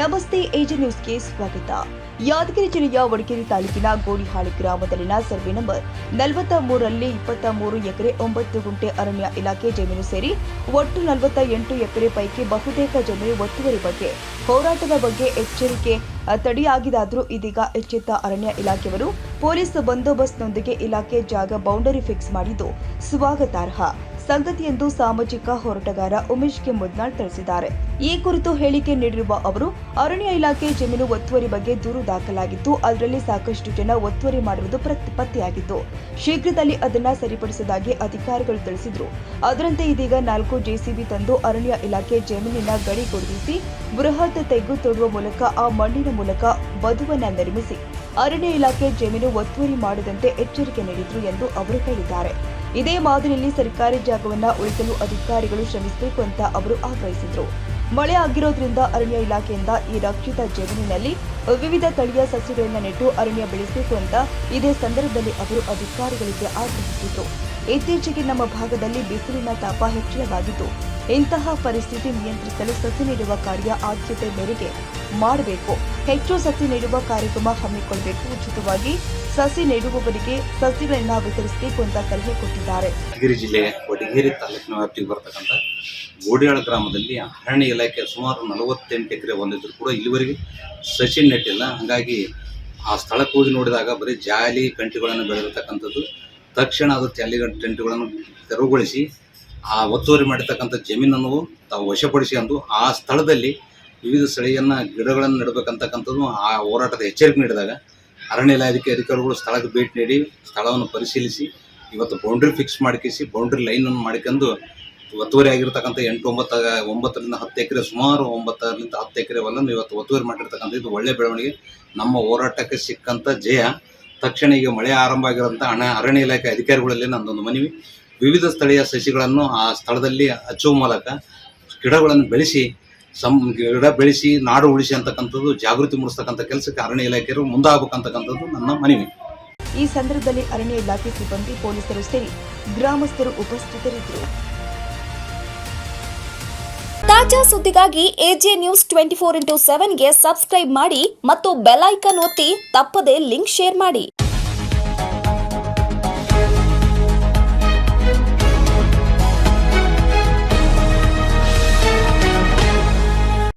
ನಮಸ್ತೆ ಎಜೆ ನ್ಯೂಸ್ಗೆ ಸ್ವಾಗತ. ಯಾದಗಿರಿ ಜಿಲ್ಲೆಯ ವಡಗೇರಿ ತಾಲೂಕಿನ ಗೋಡಿಹಾಳಿ ಗ್ರಾಮದಲ್ಲಿನ ಸರ್ವೆ ನಂಬರ್ 43 ರಲ್ಲಿ 23 ಎಕರೆ 9 ಗುಂಟೆ ಅರಣ್ಯ ಇಲಾಖೆ ಜಮೀನು ಸೇರಿ ಒಟ್ಟು 48 ಎಕರೆ ಪೈಕಿ ಬಹುತೇಕ ಜಮೀನು ಒತ್ತುವರಿ ಬಗ್ಗೆ ಹೋರಾಟದ ಬಗ್ಗೆ ಎಚ್ಚರಿಕೆ ತಡೆಯಾಗಿದಾದರೂ ಇದೀಗ ಎಚ್ಚೆತ್ತ ಅರಣ್ಯ ಇಲಾಖೆಯವರು ಪೊಲೀಸ್ ಬಂದೋಬಸ್ತ್ನೊಂದಿಗೆ ಇಲಾಖೆ ಜಾಗ ಬೌಂಡರಿ ಫಿಕ್ಸ್ ಮಾಡಿದ್ದು ಸ್ವಾಗತಾರ್ಹ ಸಂಗತಿ ಎಂದು ಸಾಮಾಜಿಕ ಹೋರಾಟಗಾರ ಉಮೇಶ್ ಕೆ ಮುದ್ನಾಳ್ ತಿಳಿಸಿದ್ದಾರೆ. ಈ ಕುರಿತು ಹೇಳಿಕೆ ನೀಡಿರುವ ಅವರು, ಅರಣ್ಯ ಇಲಾಖೆ ಜಮೀನು ಒತ್ತುವರಿ ಬಗ್ಗೆ ದೂರು ದಾಖಲಾಗಿತ್ತು. ಅದರಲ್ಲಿ ಸಾಕಷ್ಟು ಜನ ಒತ್ತುವರಿ ಮಾಡಿರುವುದು ಪತ್ತೆಯಾಗಿತ್ತು. ಶೀಘ್ರದಲ್ಲಿ ಅದನ್ನ ಸರಿಪಡಿಸುವುದಾಗಿ ಅಧಿಕಾರಿಗಳು ತಿಳಿಸಿದ್ರು. ಅದರಂತೆ ಇದೀಗ 4 ಜೆಸಿಬಿ ತಂದು ಅರಣ್ಯ ಇಲಾಖೆ ಜಮೀನಿನ ಗಡಿ ಗುರುತಿಸಿ ಬೃಹತ್ ತೆಗ್ಗು ತೊಡುವ ಮೂಲಕ ಆ ಮಣ್ಣಿನ ಮೂಲಕ ಬದುವನ್ನ ನಿರ್ಮಿಸಿ ಅರಣ್ಯ ಇಲಾಖೆ ಜಮೀನು ಒತ್ತುವರಿ ಮಾಡದಂತೆ ಎಚ್ಚರಿಕೆ ನೀಡಿದ್ರು ಎಂದು ಅವರು ಹೇಳಿದ್ದಾರೆ. ಇದೇ ಮಾದರಿಯಲ್ಲಿ ಸರ್ಕಾರಿ ಜಾಗವನ್ನ ಉಳಿಸಲು ಅಧಿಕಾರಿಗಳು ಶ್ರಮಿಸಬೇಕು ಅಂತ ಅವರು ಆಗ್ರಹಿಸಿದರು. ಮಳೆ ಆಗಿರೋದ್ರಿಂದ ಅರಣ್ಯ ಇಲಾಖೆಯಿಂದ ಈ ರಕ್ಷಿತ ಜಮೀನಿನಲ್ಲಿ ವಿವಿಧ ತಳಿಯ ಸಸ್ಯಗಳನ್ನು ನೆಟ್ಟು ಅರಣ್ಯ ಬೆಳೆಸಬೇಕು ಅಂತ ಇದೇ ಸಂದರ್ಭದಲ್ಲಿ ಅವರು ಅಧಿಕಾರಿಗಳಿಗೆ ಆಗ್ರಹಿಸಿದರು. ಇತ್ತೀಚೆಗೆ ನಮ್ಮ ಭಾಗದಲ್ಲಿ ಬಿಸಿಲಿನ ತಾಪ ಹೆಚ್ಚಳವಾಗಿದ್ದು, ಇಂತಹ ಪರಿಸ್ಥಿತಿ ನಿಯಂತ್ರಿಸಲು ಸಸಿ ನೆಡುವ ಕಾರ್ಯ ಆದ್ಯತೆ ಮೇರೆಗೆ ಮಾಡಬೇಕು. ಹೆಚ್ಚು ಸಸಿ ನೆಡುವ ಕಾರ್ಯಕ್ರಮ ಹಮ್ಮಿಕೊಳ್ಳಬೇಕು. ಉಚಿತವಾಗಿ ಸಸಿ ನೆಡುವವರಿಗೆ ಸಸಿಗಳನ್ನು ವಿತರಿಸಬೇಕು ಅಂತ ಸಲಹೆ ಕೊಟ್ಟಿದ್ದಾರೆ. ಯಾದಗಿರಿ ಜಿಲ್ಲೆಯ ವಡಗೇರಿ ತಾಲೂಕಿನ ವ್ಯಾಪ್ತಿಗೆ ಬರತಕ್ಕಂಥ ಗೋಡಿಹಾಳ ಗ್ರಾಮದಲ್ಲಿ ಅರಣ್ಯ ಇಲಾಖೆ ಸುಮಾರು 48 ಎಕರೆ ಹೊಂದಿದ್ರು ಕೂಡ ಇಲ್ಲಿವರೆಗೆ ಸಸಿ ನೆಟ್ಟಿಲ್ಲ. ಹಾಗಾಗಿ ಆ ಸ್ಥಳಕ್ಕೆ ಹೋಗಿ ನೋಡಿದಾಗ ಬರೀ ಜಾಲಿ ಕಂಟಿಗಳನ್ನು ಬೆಳೆದಿರ್ತಕ್ಕಂಥದ್ದು. ತಕ್ಷಣ ಅದು ಜಾಲಿ ಟೆಂಟ್ಗಳನ್ನು ತೆರವುಗೊಳಿಸಿ ಆ ಒತ್ತುವರಿ ಮಾಡಿರ್ತಕ್ಕಂಥ ಜಮೀನನ್ನು ತಾವು ವಶಪಡಿಸಿಕೊಂಡು ಆ ಸ್ಥಳದಲ್ಲಿ ವಿವಿಧ ಸ್ಥಳೀಯನ್ನ ಗಿಡಗಳನ್ನು ನೆಡಬೇಕಂತಕ್ಕಂಥದ್ದು ಆ ಹೋರಾಟದ ಎಚ್ಚರಿಕೆ ನೀಡಿದಾಗ ಅರಣ್ಯ ಇಲಾಖೆ ಅಧಿಕಾರಿಗಳು ಸ್ಥಳಕ್ಕೆ ಭೇಟಿ ನೀಡಿ ಸ್ಥಳವನ್ನು ಪರಿಶೀಲಿಸಿ ಇವತ್ತು ಬೌಂಡ್ರಿ ಫಿಕ್ಸ್ ಮಾಡಿಸಿ ಬೌಂಡ್ರಿ ಲೈನನ್ನು ಮಾಡಿಕೊಂಡು ಒತ್ತುವರಿ ಆಗಿರ್ತಕ್ಕಂಥ 9ರಿಂದ 10 ಎಕರೆ ಸುಮಾರು 9ರಿಂದ 10 ಎಕರೆ ಹೊಲನ್ನು ಇವತ್ತು ಒತ್ತುವರಿ ಮಾಡಿರ್ತಕ್ಕಂಥ ಇದು ಒಳ್ಳೆ ಬೆಳವಣಿಗೆ. ನಮ್ಮ ಹೋರಾಟಕ್ಕೆ ಸಿಕ್ಕಂಥ ಜಯ. ತಕ್ಷಣ ಈಗ ಮಳೆ ಆರಂಭ ಆಗಿರೋಂಥ ಅರಣ್ಯ ಇಲಾಖೆ ಅಧಿಕಾರಿಗಳಲ್ಲಿ ನಂದೊಂದು ಮನವಿ, ವಿವಿಧ ಸ್ಥಳೀಯ ಸಸಿಗಳನ್ನು ಆ ಸ್ಥಳದಲ್ಲಿ ಹಚ್ಚುವ ಮೂಲಕ ಗಿಡಗಳನ್ನು ಬೆಳೆಸಿ ನಾಡು ಉಳಿಸಿ ಅಂತಕ್ಕಂಥದ್ದು ಜಾಗೃತಿ ಮೂಡಿಸ್ತಕ್ಕಂಥ ಕೆಲಸಕ್ಕೆ ಅರಣ್ಯ ಇಲಾಖೆಯರು ಮುಂದಾಗಬೇಕಂತಕ್ಕಂಥದ್ದು ನನ್ನ ಮನವಿ. ಈ ಸಂದರ್ಭದಲ್ಲಿ ಅರಣ್ಯ ಇಲಾಖೆ ಸಿಬ್ಬಂದಿ, ಪೊಲೀಸರು ಸೇರಿ ಗ್ರಾಮಸ್ಥರು ಉಪಸ್ಥಿತರಿದ್ದರು. ತಾಜಾ ಸುದ್ದಿಗಾಗಿ ಎಜೆ ನ್ಯೂಸ್ 24x7 ಗೆ ಸಬ್ಸ್ಕ್ರೈಬ್ ಮಾಡಿ ಮತ್ತು ಬೆಲ್ ಐಕಾನ್ ಒತ್ತಿ ತಪ್ಪದೇ ಲಿಂಕ್ ಶೇರ್ ಮಾಡಿ.